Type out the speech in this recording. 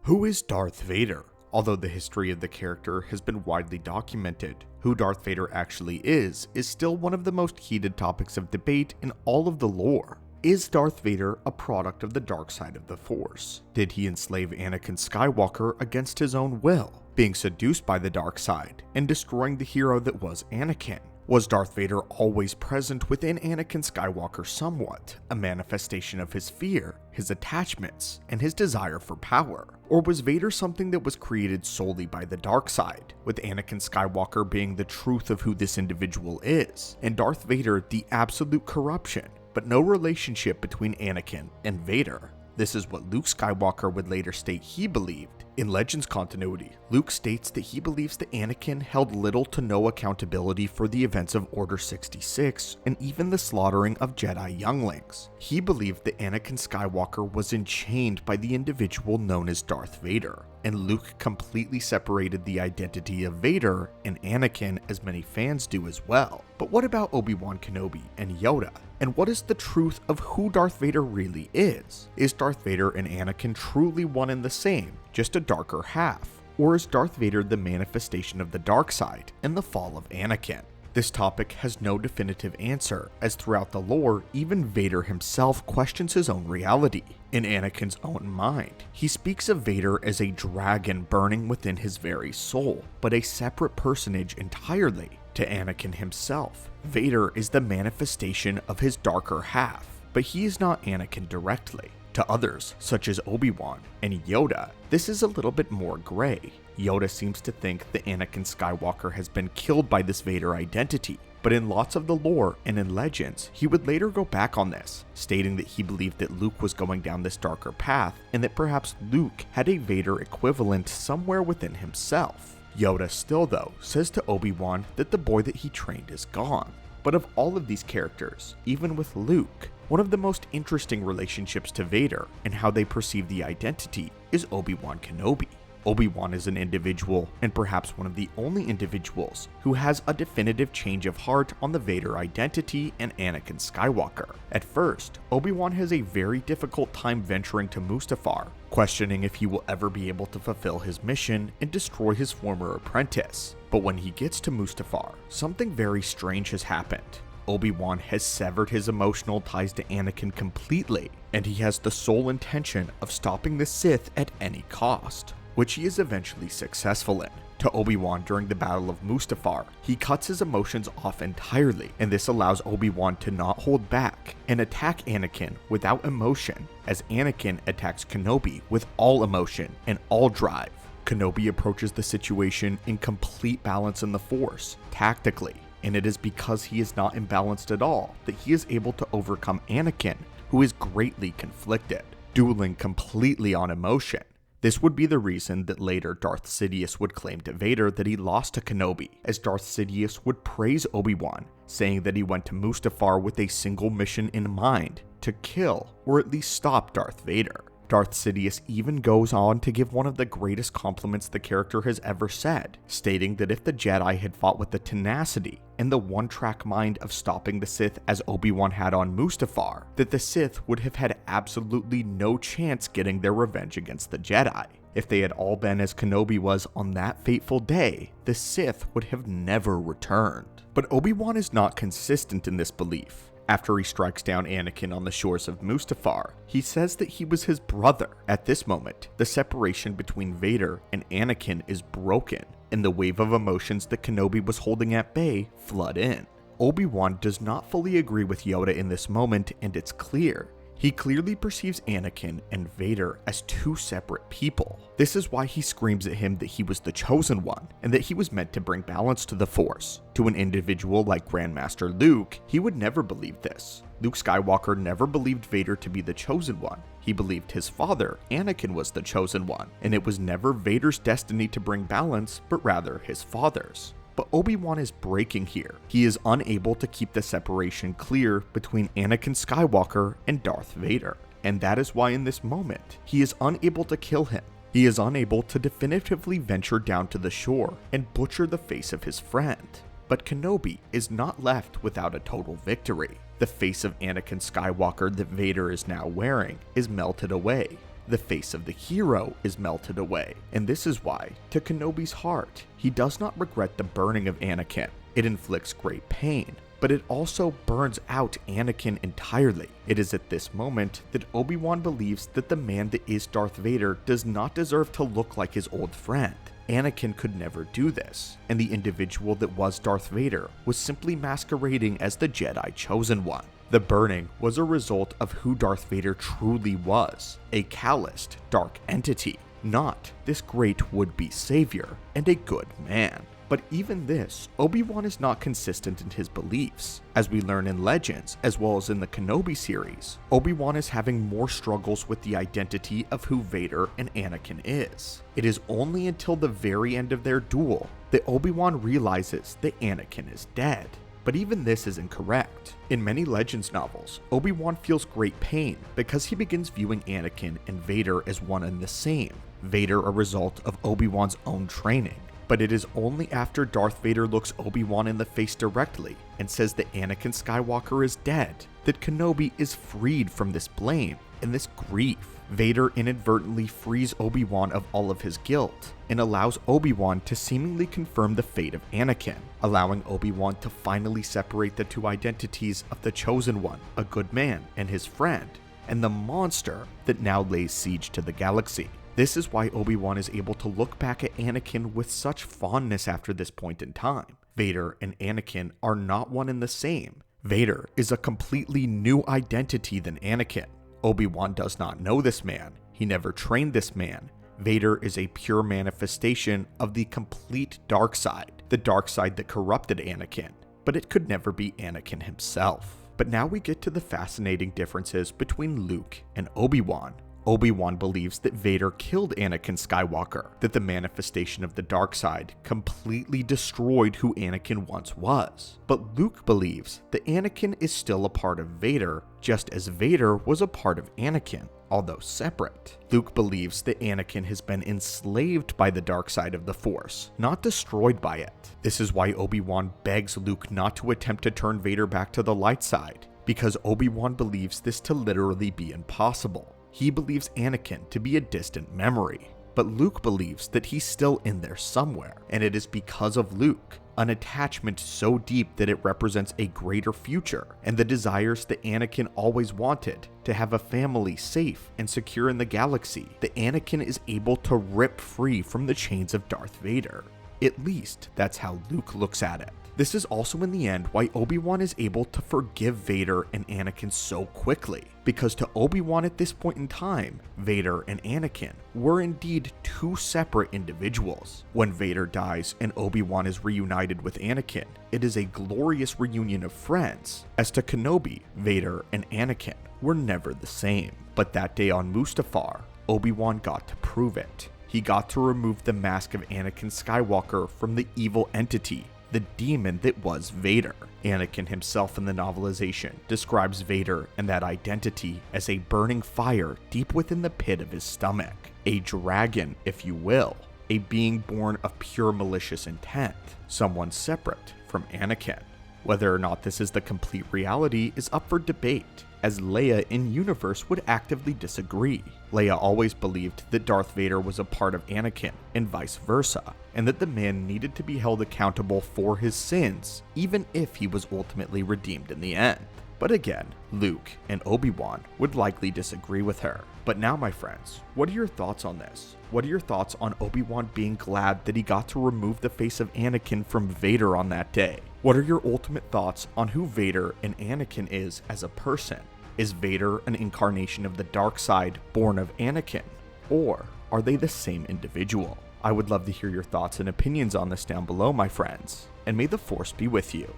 Who is Darth Vader? Although the history of the character has been widely documented, who Darth Vader actually is still one of the most heated topics of debate in all of the lore. Is Darth Vader a product of the dark side of the Force? Did he enslave Anakin Skywalker against his own will, being seduced by the dark side and destroying the hero that was Anakin? Was Darth Vader always present within Anakin Skywalker somewhat, a manifestation of his fear, his attachments, and his desire for power? Or was Vader something that was created solely by the dark side, with Anakin Skywalker being the truth of who this individual is, and Darth Vader the absolute corruption, but no relationship between Anakin and Vader? This is what Luke Skywalker would later state he believed. In Legends continuity, Luke states that he believes that Anakin held little to no accountability for the events of Order 66 and even the slaughtering of Jedi younglings. He believed that Anakin Skywalker was enchained by the individual known as Darth Vader, and Luke completely separated the identity of Vader and Anakin, as many fans do as well. But what about Obi-Wan Kenobi and Yoda? And what is the truth of who Darth Vader really is? Is Darth Vader and Anakin truly one and the same, just a darker half? Or is Darth Vader the manifestation of the dark side and the fall of Anakin? This topic has no definitive answer, as throughout the lore, even Vader himself questions his own reality. In Anakin's own mind, he speaks of Vader as a dragon burning within his very soul, but a separate personage entirely. To Anakin himself, Vader is the manifestation of his darker half, but he is not Anakin directly. To others, such as Obi-Wan and Yoda, this is a little bit more gray. Yoda seems to think that Anakin Skywalker has been killed by this Vader identity, but in lots of the lore and in Legends, he would later go back on this, stating that he believed that Luke was going down this darker path, and that perhaps Luke had a Vader equivalent somewhere within himself. Yoda still, though, says to Obi-Wan that the boy that he trained is gone. But of all of these characters, even with Luke, one of the most interesting relationships to Vader and how they perceive the identity is Obi-Wan Kenobi. Obi-Wan is an individual, and perhaps one of the only individuals, who has a definitive change of heart on the Vader identity and Anakin Skywalker. At first, Obi-Wan has a very difficult time venturing to Mustafar, questioning if he will ever be able to fulfill his mission and destroy his former apprentice. But when he gets to Mustafar, something very strange has happened. Obi-Wan has severed his emotional ties to Anakin completely, and he has the sole intention of stopping the Sith at any cost, which he is eventually successful in. To Obi-Wan during the Battle of Mustafar, he cuts his emotions off entirely, and this allows Obi-Wan to not hold back and attack Anakin without emotion, as Anakin attacks Kenobi with all emotion and all drive. Kenobi approaches the situation in complete balance in the Force, tactically, and it is because he is not imbalanced at all that he is able to overcome Anakin, who is greatly conflicted, dueling completely on emotion. This would be the reason that later Darth Sidious would claim to Vader that he lost to Kenobi, as Darth Sidious would praise Obi-Wan, saying that he went to Mustafar with a single mission in mind, to kill, or at least stop Darth Vader. Darth Sidious even goes on to give one of the greatest compliments the character has ever said, stating that if the Jedi had fought with the tenacity and the one-track mind of stopping the Sith as Obi-Wan had on Mustafar, that the Sith would have had absolutely no chance getting their revenge against the Jedi. If they had all been as Kenobi was on that fateful day, the Sith would have never returned. But Obi-Wan is not consistent in this belief. After he strikes down Anakin on the shores of Mustafar, he says that he was his brother. At this moment, the separation between Vader and Anakin is broken, and the wave of emotions that Kenobi was holding at bay flood in. Obi-Wan does not fully agree with Yoda in this moment, and it's clear. He clearly perceives Anakin and Vader as two separate people. This is why he screams at him that he was the chosen one, and that he was meant to bring balance to the Force. To an individual like Grandmaster Luke, he would never believe this. Luke Skywalker never believed Vader to be the chosen one. He believed his father, Anakin, was the chosen one, and it was never Vader's destiny to bring balance, but rather his father's. But Obi-Wan is breaking here. He is unable to keep the separation clear between Anakin Skywalker and Darth Vader. And that is why in this moment, he is unable to kill him. He is unable to definitively venture down to the shore and butcher the face of his friend. But Kenobi is not left without a total victory. The face of Anakin Skywalker that Vader is now wearing is melted away, the face of the hero is melted away. And this is why, to Kenobi's heart, he does not regret the burning of Anakin. It inflicts great pain, but it also burns out Anakin entirely. It is at this moment that Obi-Wan believes that the man that is Darth Vader does not deserve to look like his old friend. Anakin could never do this, and the individual that was Darth Vader was simply masquerading as the Jedi Chosen One. The burning was a result of who Darth Vader truly was, a calloused, dark entity, not this great would-be savior and a good man. But even this, Obi-Wan is not consistent in his beliefs. As we learn in Legends, as well as in the Kenobi series, Obi-Wan is having more struggles with the identity of who Vader and Anakin is. It is only until the very end of their duel that Obi-Wan realizes that Anakin is dead. But even this is incorrect. In many Legends novels, Obi-Wan feels great pain because he begins viewing Anakin and Vader as one and the same, Vader a result of Obi-Wan's own training. But it is only after Darth Vader looks Obi-Wan in the face directly and says that Anakin Skywalker is dead that Kenobi is freed from this blame and this grief. Vader inadvertently frees Obi-Wan of all of his guilt and allows Obi-Wan to seemingly confirm the fate of Anakin, allowing Obi-Wan to finally separate the two identities of the Chosen One, a good man and his friend, and the monster that now lays siege to the galaxy. This is why Obi-Wan is able to look back at Anakin with such fondness after this point in time. Vader and Anakin are not one and the same. Vader is a completely new identity than Anakin. Obi-Wan does not know this man. He never trained this man. Vader is a pure manifestation of the complete dark side, the dark side that corrupted Anakin, but it could never be Anakin himself. But now we get to the fascinating differences between Luke and Obi-Wan. Obi-Wan believes that Vader killed Anakin Skywalker, that the manifestation of the dark side completely destroyed who Anakin once was. But Luke believes that Anakin is still a part of Vader, just as Vader was a part of Anakin, although separate. Luke believes that Anakin has been enslaved by the dark side of the Force, not destroyed by it. This is why Obi-Wan begs Luke not to attempt to turn Vader back to the light side, because Obi-Wan believes this to literally be impossible. He believes Anakin to be a distant memory, but Luke believes that he's still in there somewhere, and it is because of Luke, an attachment so deep that it represents a greater future, and the desires that Anakin always wanted, to have a family safe and secure in the galaxy, that Anakin is able to rip free from the chains of Darth Vader. At least, that's how Luke looks at it. This is also in the end why Obi-Wan is able to forgive Vader and Anakin so quickly, because to Obi-Wan at this point in time, Vader and Anakin were indeed two separate individuals. When Vader dies and Obi-Wan is reunited with Anakin, it is a glorious reunion of friends. As to Kenobi, Vader and Anakin were never the same. But that day on Mustafar, Obi-Wan got to prove it. He got to remove the mask of Anakin Skywalker from the evil entity, the demon that was Vader. Anakin himself in the novelization describes Vader and that identity as a burning fire deep within the pit of his stomach, a dragon, if you will, a being born of pure malicious intent, someone separate from Anakin. Whether or not this is the complete reality is up for debate, as Leia in universe would actively disagree. Leia always believed that Darth Vader was a part of Anakin, and vice versa, and that the man needed to be held accountable for his sins, even if he was ultimately redeemed in the end. But again, Luke and Obi-Wan would likely disagree with her. But now, my friends, what are your thoughts on this? What are your thoughts on Obi-Wan being glad that he got to remove the face of Anakin from Vader on that day? What are your ultimate thoughts on who Vader and Anakin is as a person? Is Vader an incarnation of the dark side born of Anakin? Or are they the same individual? I would love to hear your thoughts and opinions on this down below, my friends, and may the Force be with you.